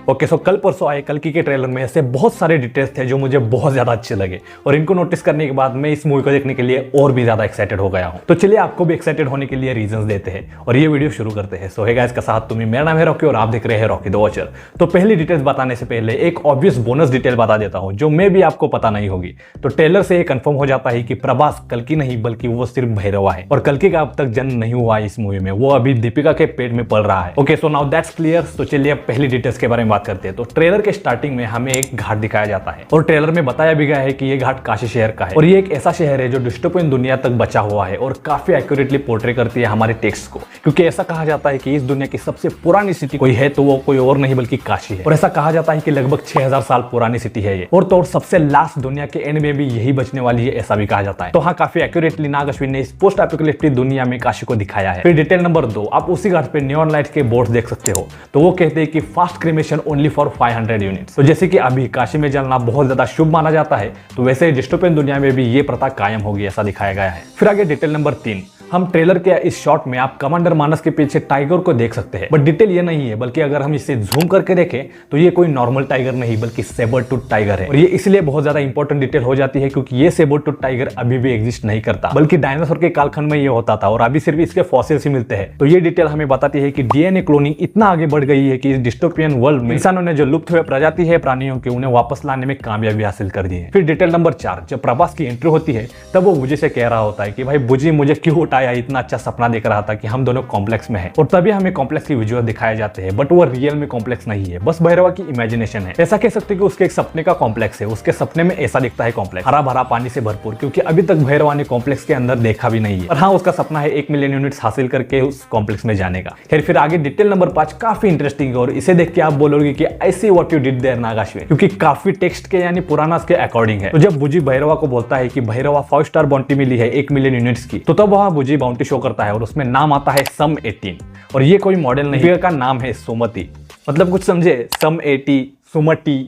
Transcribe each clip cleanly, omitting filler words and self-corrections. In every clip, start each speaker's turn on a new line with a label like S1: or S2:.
S1: Okay, सो कल परसों आए कल्कि के ट्रेलर में ऐसे बहुत सारे डिटेल्स थे जो मुझे बहुत ज्यादा अच्छे लगे और इनको नोटिस करने के बाद मैं इस मूवी को देखने के लिए और भी ज्यादा एक्साइटेड हो गया हूं। तो चलिए आपको भी एक्साइटेड होने के लिए रीजंस देते हैं और ये वीडियो शुरू करते हैं। सो हे गाइस, का साथ तुम्हें, मेरा नाम है रॉकी और आप देख रहे हैं रॉकी द वॉचर। तो पहली डिटेल्स बताने से पहले एक ऑब्वियस बोनस डिटेल बता देता हूं जो मे भी आपको पता नहीं होगी। तो ट्रेलर से ये कंफर्म हो जाता है कि प्रभास कल्कि नहीं बल्कि वो सिर्फ भैरवा है और कल्कि का अब तक जन्म नहीं हुआ इस मूवी में, वो अभी दीपिका के पेट में पल रहा है। Okay, so now that's clear. तो चलिए अब पहली डिटेल्स के बारे में बात करते हैं। तो ट्रेलर के स्टार्टिंग में हमें एक घाट दिखाया जाता है और ट्रेलर में बताया भी गया है कि ये घाट काशी शहर का है और ये एक ऐसा शहर है जो डिस्टोपियन दुनिया तक बचा हुआ है और काफी एक्यूरेटली पोर्ट्रे करती है हमारे टेक्स्ट को, क्योंकि ऐसा कहा जाता है कि इस दुनिया की सबसे पुरानी सिटी कोई है तो वो कोई और नहीं बल्कि काशी है। और ऐसा कहा जाता है कि लगभग 6000 साल पुरानी सिटी है ये, और तो और सबसे लास्ट दुनिया के एंड में भी यही बचने वाली है, ऐसा भी कहा जाता है। तो हाँ, काफी एक्यूरेटली नाग अश्विन ने इस पोस्ट एपोकलिप्टिक दुनिया में काशी को दिखाया है। फिर डिटेल नंबर 2, आप उसी घाट पे नियॉन लाइट्स के बोर्ड देख सकते हो। तो वो कहते हैं कि fast cremation only for 500 units. तो जैसे कि अभी काशी में जलना बहुत ज्यादा शुभ माना जाता है, तो वैसे डिस्टोपियन दुनिया में भी ये प्रथा कायम होगी, ऐसा दिखाया गया है। फिर आगे डिटेल नंबर 3, हम ट्रेलर के इस शॉट में आप कमांडर मानस के पीछे टाइगर को देख सकते हैं, बट डिटेल ये नहीं है, बल्कि अगर हम इसे जूम करके देखें तो ये कोई नॉर्मल टाइगर नहीं बल्कि सेबर टूथ टाइगर है। और ये इसलिए बहुत ज्यादा इंपॉर्टेंट डिटेल हो जाती है क्योंकि ये सेबर टूथ टाइगर अभी भी एग्जिस्ट नहीं करता, बल्कि डायनासोर के कालखंड में ये होता था और अभी सिर्फ इसके फॉसिल्स ही मिलते हैं। तो ये डिटेल हमें बताती है कि डीएनए क्लोनिंग इतना आगे बढ़ गई है कि इस डिस्टोपियन वर्ल्ड में इंसानों ने जो लुप्त हुए प्रजाति है प्राणियों के, उन्हें वापस लाने में कामयाबी हासिल कर दी है। फिर डिटेल नंबर 4, जब प्रभास की एंट्री होती है तब वो बुजी से कह रहा होता है कि भाई बुजी, मुझे क्यों उठाया, इतना अच्छा सपना देख रहा था कि हम दोनों कॉम्प्लेक्स में हैं। और तभी हमें कॉम्प्लेक्स की विजुअल दिखाए जाते हैं, बट वो रियल में कॉम्प्लेक्स नहीं है, बस भैरवा की इमेजिनेशन है। ऐसा कह सकते हैं कि उसके एक सपने का कॉम्प्लेक्स है, उसके सपने में ऐसा दिखता है कॉम्प्लेक्स, हरा भरा पानी से भरपूर, क्योंकि अभी तक भैरवा ने कॉम्प्लेक्स के अंदर देखा भी नहीं है। और हाँ, उसका सपना है 1 मिलियन यूनिट्स हासिल करके उस कॉम्प्लेक्स में जाने का। फिर आगे डिटेल नंबर 5 काफी इंटरेस्टिंग है और इसे देख के आप बोलोगे कि I see what you did there Nag Ashwin, क्योंकि काफी टेक्स्ट के यानी पुराना के अकॉर्डिंग है। तो जब बुजी भैरवा को बोलता है कि भैरवा 5 स्टार बाउंटी मिली है 1 मिलियन यूनिट्स की, तो तब वहां बुजी बाउंटी शो करता है और उसमें नाम आता है सम 18 और ये कोई मॉडल नहीं, का नाम है सुमति। मतलब कुछ समझे, सम 80 सुमति,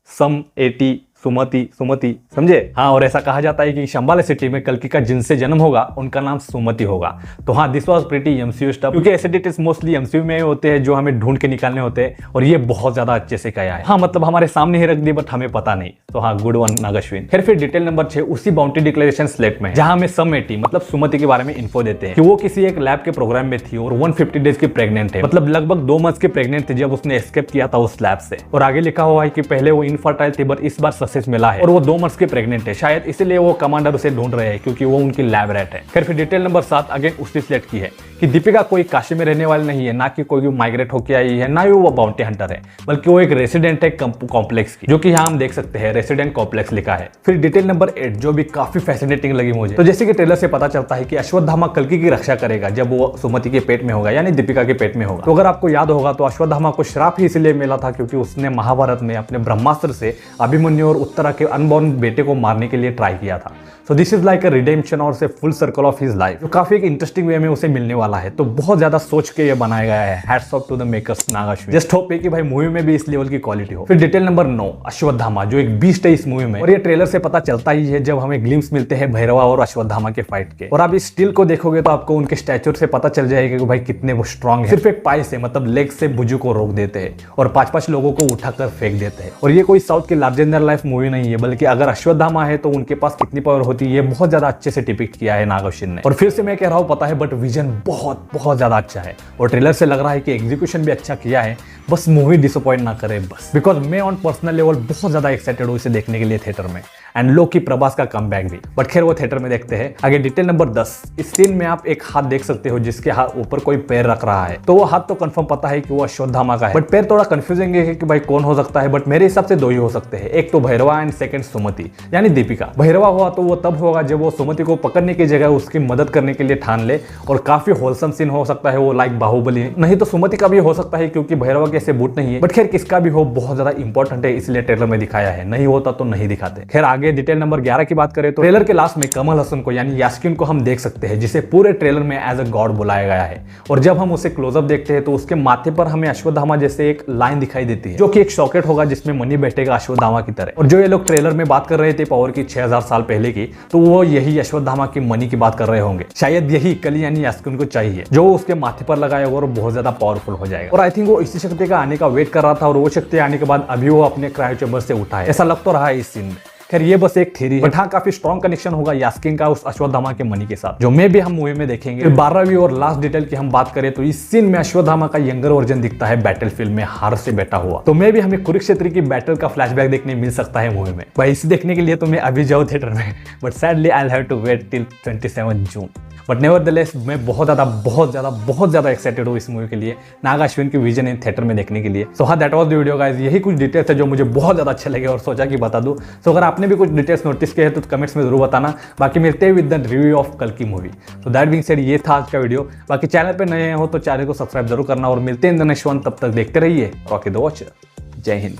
S1: सम 80 सुमति, सुमति, समझे? हाँ, और ऐसा कहा जाता है कि शंबाला सिटी में कल्कि का जिनसे जन्म होगा उनका नाम सुमति होगा। तो हाँ, this was pretty MCU stuff, क्योंकि ऐसे डिटेल्स मोस्टली एमसीयू में होते हैं जो हमें ढूंढ के निकालने होते हैं और ये बहुत ज्यादा अच्छे से किया है। हाँ, मतलब हमारे सामने ही रख दी बट हमें पता नहीं। तो हाँ, गुड वन नाग अश्विन। फिर डिटेल नंबर 6, उसी बाउंटी डिक्लेरेशन स्लेट में जहां हमें सम 80 मतलब सुमति के बारे में इन्फो देते हैं कि वो किसी एक लैब के प्रोग्राम में थी और 150 डेज की प्रेग्नेंट है, मतलब लगभग 2 मंथ्स की प्रेग्नेंट थी जब उसने एस्केप किया था उस लैब से। और आगे लिखा हुआ है कि पहले वो इनफर्टाइल थी बट इस बार सक्सेस मिला है और वो 2 मंथ्स की प्रेग्नेंट है, शायद इसलिए वो कमांडर उसे ढूंढ रहे हैं क्योंकि वो उनकी लैब रैट है। फिर डिटेल नंबर 7 अगेन उसी स्लेट की है कि दीपिका कोई काशी में रहने वाली नहीं है, ना कि कोई माइग्रेट होकर आई है, ना ही वो बाउंटी हंटर है, बल्कि वो एक रेसिडेंट है कॉम्प्लेक्स की, जो कि यहाँ हम देख सकते हैं रेसिडेंट कॉम्प्लेक्स लिखा है। फिर डिटेल नंबर 8 जो भी काफी फैसिनेटिंग लगी मुझे। तो जैसे कि ट्रेलर से पता चलता है कि अश्वत्थामा कल्कि की रक्षा करेगा जब वो सुमति के पेट में होगा, यानी दीपिका के पेट में होगा। तो अगर आपको याद होगा तो अश्वत्थामा को श्राप ही इसलिए मिला था क्योंकि उसने महाभारत में अपने ब्रह्मास्त्र से अभिमन्यु और उत्तरा के अनबॉर्न बेटे को मारने के लिए ट्राई किया था। So this is like a redemption और से full circle of his life, जो काफी एक इंटरेस्टिंग वे में उसे मिलने वाला है। तो बहुत ज्यादा सोच के ये बनाया गया है। Hats off to the makers Nag Ashwin. Just hope है कि भाई मूवी में भी इस लेवल की क्वालिटी हो। फिर डिटेल नंबर 9 अश्वत्थामा जो एक बीस्ट है इस मूवी में, और ये ट्रेलर से पता चलता ही है जब हमें ग्लिम्स मिलते हैं भैरवा और अश्वत्थामा के फाइट के। और आप इस स्टिल को देखोगे तो आपको उनके स्टैचर से पता चल जाएगा कि भाई कितने वो स्ट्रॉन्ग है। सिर्फ एक पाई से मतलब लेग से बुजू को रोक देते हैं और 5-5 लोगों को उठाकर फेंक देते हैं। और ये कोई साउथ की लार्जर देन लाइफ मूवी नहीं है, बल्कि अगर अश्वत्थामा है तो उनके पास कितनी पावर होती है ये बहुत ज्यादा अच्छे से डिपिक्ट किया है नाग अश्विन ने। और फिर से मैं कह रहा हूं पता है, बट विजन बहुत बहुत ज्यादा अच्छा है और ट्रेलर से लग रहा है कि एग्जीक्यूशन भी अच्छा किया है, बस मूवी डिसअपॉइंट ना करे बस। बिकॉज मैं ऑन पर्सनल लेवल बहुत ज्यादा एक्साइटेड हूं इसे देखने के लिए थिएटर में, एंड लो की प्रभास का कमबैक भी, बट खैर वो थिएटर में देखते हैं। आगे डिटेल नंबर 10, इस सीन में आप एक हाथ देख सकते हो जिसके हाथ ऊपर कोई पैर रख रहा है। तो वो हाथ तो कंफर्म पता है कि वो अश्वत्थामा का है, बट पैर थोड़ा कंफ्यूजिंग है कि भाई कौन हो सकता है, बट मेरे हिसाब से 2 ही हो सकते हैं, एक तो भैरवा एंड सेकंड सुमति यानी दीपिका। भैरवा हुआ तो वो तब होगा जब वो सुमति को पकड़ने की जगह उसकी मदद करने के लिए ठान ले, और काफी होलसम सीन हो सकता है वो, लाइक बाहुबली। नहीं तो सुमति का भी हो सकता है क्योंकि भैरवा के ऐसे बूट नहीं है, बट खैर किसका भी हो बहुत ज्यादा इंपॉर्टेंट है इसलिए ट्रेलर में दिखाया है, नहीं होता तो नहीं दिखाते। खैर आगे आगे डिटेल नंबर 11 की बात करें तो ट्रेलर के लास्ट में कमल हसन को यानी यास्कीन को हम देख सकते हैं, जिसे पूरे ट्रेलर में एज अ गॉड बुलाया गया है। और जब हम उसे क्लोजअप देखते हैं तो उसके माथे पर हमें अश्वत्थामा जैसे एक लाइन दिखाई देती है, जो कि एक सॉकेट होगा जिसमें मनी बैठेगा अश्वत्थामा की तरह। और जो ये लोग ट्रेलर में बात कर रहे थे पावर की 6000 साल पहले की, तो वो यही अश्वत्थामा की मनी की बात कर रहे होंगे। शायद यही कली यानी यास्कीन को चाहिए, जो उसके माथे पर लगाएगा और बहुत ज्यादा पावरफुल हो जाएगा। और आई थिंक वो इसी शक्ति का आने का वेट कर रहा था, और वो शक्ति आने के बाद अभी वो अपने क्रायो चैम्बर से उठा है, ऐसा लग तो रहा है इस सीन में। खैर ये बस एक थ्योरी है, बट हाँ काफी स्ट्रॉन्ग कनेक्शन होगा यास्कीन का उस अश्वत्थामा के मनी के साथ, जो मैं भी हम मूवी में देखेंगे। 12वीं और लास्ट डिटेल की हम बात करें तो इस सीन में अश्वत्थामा का यंगर वर्जन दिखता है बैटलफील्ड में हार से बैठा हुआ। तो मैं भी हमें कुरुक्षेत्र की बैटल का फ्लैशबैक देखने मिल सकता है मूवी में। भाई इसे देखने के लिए तो मैं अभी जाऊँ थिएटर में, but sadly I have to wait till 27 June. But nevertheless मैं बहुत ज़्यादा एक्साइटेड हूँ इस मूवी के लिए, नाग अश्विन की विजन इन थिएटर में देखने के लिए। सो हाँ that was the video guys. यही कुछ डिटेल्स है जो मुझे बहुत ज़्यादा अच्छे लगे और सोचा कि बता दूँ। सो अगर आपने भी कुछ डिटेल्स नोटिस किए हैं तो कमेंट्स में जरूर बताना। बाकी मिलते हैं विद द रिव्यू ऑफ कल की मूवी। तो दैट बीइंग सेड ये था आज का वीडियो। बाकी चैनल पर नए हो तो चैनल को सब्सक्राइब जरूर करना और मिलते हैं इन द नेक्स्ट वन। तब तक देखते रहिए रॉकी द वॉचर। जय हिंद।